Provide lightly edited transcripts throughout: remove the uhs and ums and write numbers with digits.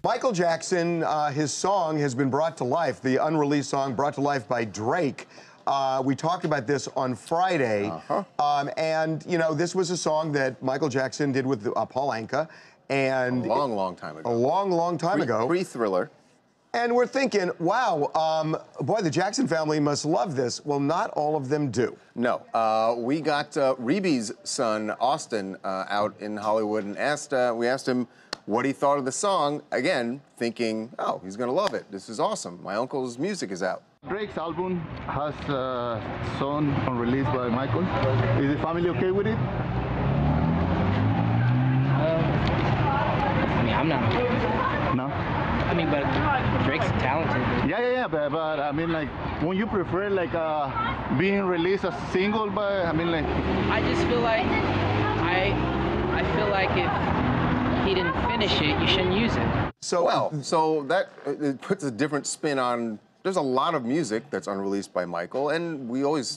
Michael Jackson, his song has been brought to life, the unreleased song brought to life by Drake. We talked about this on Friday. And, you know, this was a song that Michael Jackson did with Paul Anka. And a long time ago. A long time ago. Pre-Thriller. And we're thinking, wow, boy, the Jackson family must love this. Well, not all of them do. No. We got Reeby's son, Austin, out in Hollywood and we asked him what he thought of the song, again, thinking, oh, he's going to love it. This is awesome. My uncle's music is out. Drake's album has a song unreleased by Michael. Is the family okay with it? I mean, I'm not. No? I mean, but Drake's talented. Yeah, but I mean, like, won't you prefer, like, being released as a single, but, I mean, like... I just feel like, I feel like if he didn't finish it, you shouldn't use it. So, well, so that it puts a different spin on, there's a lot of music that's unreleased by Michael, and we always...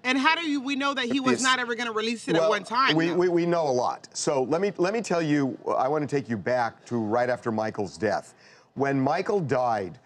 And how do we know that he was not ever going to release it at one time? We know a lot. So let me tell you, I want to take you back to right after Michael's death. When Michael died,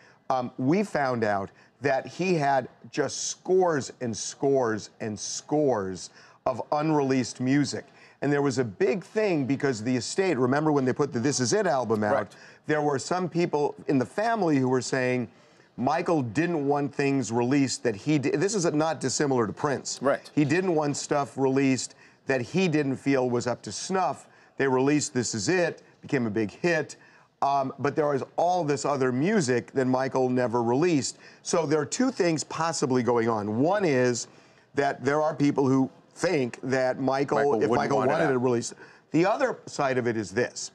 we found out that he had just scores and scores and scores of unreleased music. And there was a big thing because the estate, remember when they put the This Is It album out, right. There were some people in the family who were saying, Michael didn't want things released that he did. This is not dissimilar to Prince. Right. He didn't want stuff released that he didn't feel was up to snuff. They released This Is It, became a big hit. But there was all this other music that Michael never released. So there are two things possibly going on. One is that there are people who think that if Michael wanted it released. The other side of it is this,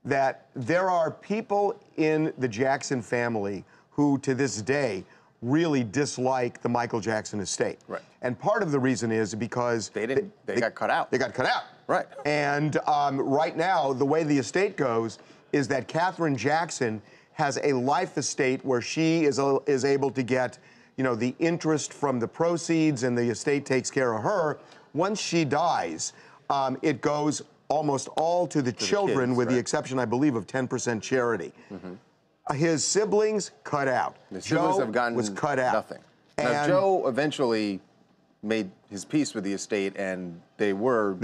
that there are people in the Jackson family who, to this day, really dislike the Michael Jackson estate. Right. And part of the reason is because they got cut out. They got cut out. Right. And right now, the way the estate goes is that Katherine Jackson has a life estate where she is able to get, you know, the interest from the proceeds, and the estate takes care of her. Once she dies, it goes almost all to the children, kids, with right. the exception, I believe, of 10% charity. His siblings cut out. The siblings have gotten was cut out. Nothing. Now, Joe eventually made his peace with the estate, and they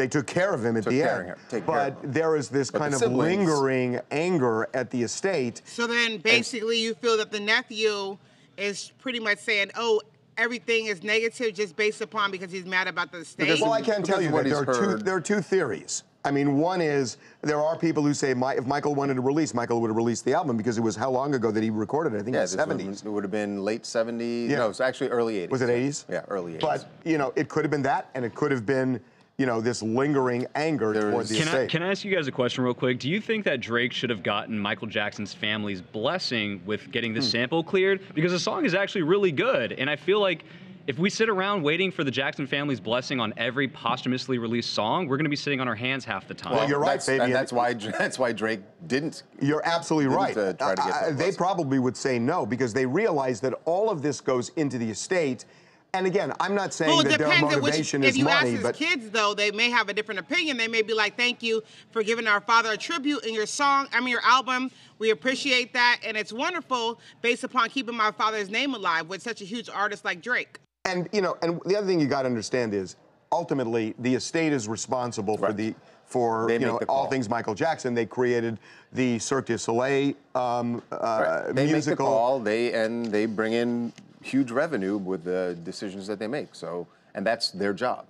took care of him at the end. But there is this kind of lingering anger at the estate. So then, basically, you feel that the nephew is pretty much saying, "Oh, everything is negative just based upon because he's mad about the estate." Well, I can tell you that there are two theories. I mean, one is there are people who say if Michael wanted to release, Michael would have released the album because it was how long ago that he recorded it? I think in the 70s. It would have been late 70s. Yeah. No, it's actually early 80s. Was it 80s? Yeah, early 80s. But, you know, it could have been that, and it could have been, you know, this lingering anger toward the estate. Can I ask you guys a question real quick? Do you think that Drake should have gotten Michael Jackson's family's blessing with getting the sample cleared? Because the song is actually really good, and I feel like if we sit around waiting for the Jackson family's blessing on every posthumously released song, we're going to be sitting on our hands half the time. Well, you're right, Fabian. That's why Drake didn't. You're absolutely right. Try to get they probably would say no because they realize that all of this goes into the estate. And again, I'm not saying that their motivation is money, but if you ask his kids, though, they may have a different opinion. They may be like, "Thank you for giving our father a tribute in your song. I mean, your album. We appreciate that, and it's wonderful based upon keeping my father's name alive with such a huge artist like Drake." And, you know, and the other thing you got to understand is, ultimately, the estate is responsible for all things Michael Jackson. They created the Cirque du Soleil They musical. make the call, they bring in huge revenue with the decisions that they make. So, and that's their job.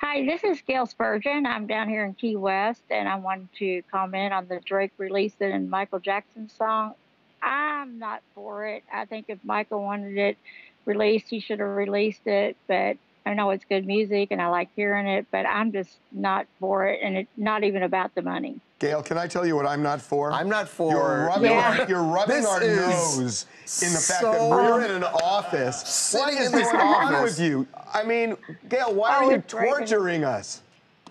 Hi, this is Gail Spurgeon. I'm down here in Key West, and I wanted to comment on the Drake release and Michael Jackson song. I'm not for it. I think if Michael wanted it released, he should have released it, but I know it's good music and I like hearing it, but I'm just not for it, and it's not even about the money. Gail, can I tell you what I'm not for? I'm not for... You're rubbing our nose in the fact that we're in an office. What is going on with you? I mean, Gail, why are you torturing us?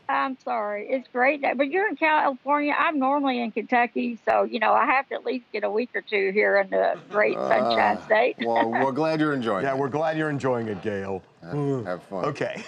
I'm sorry. It's great, but you're in California. I'm normally in Kentucky, so, you know, I have to at least get a week or two here in the great Sunshine State. Well, we're glad you're enjoying it. Yeah, we're glad you're enjoying it, Gail. Have fun. Okay.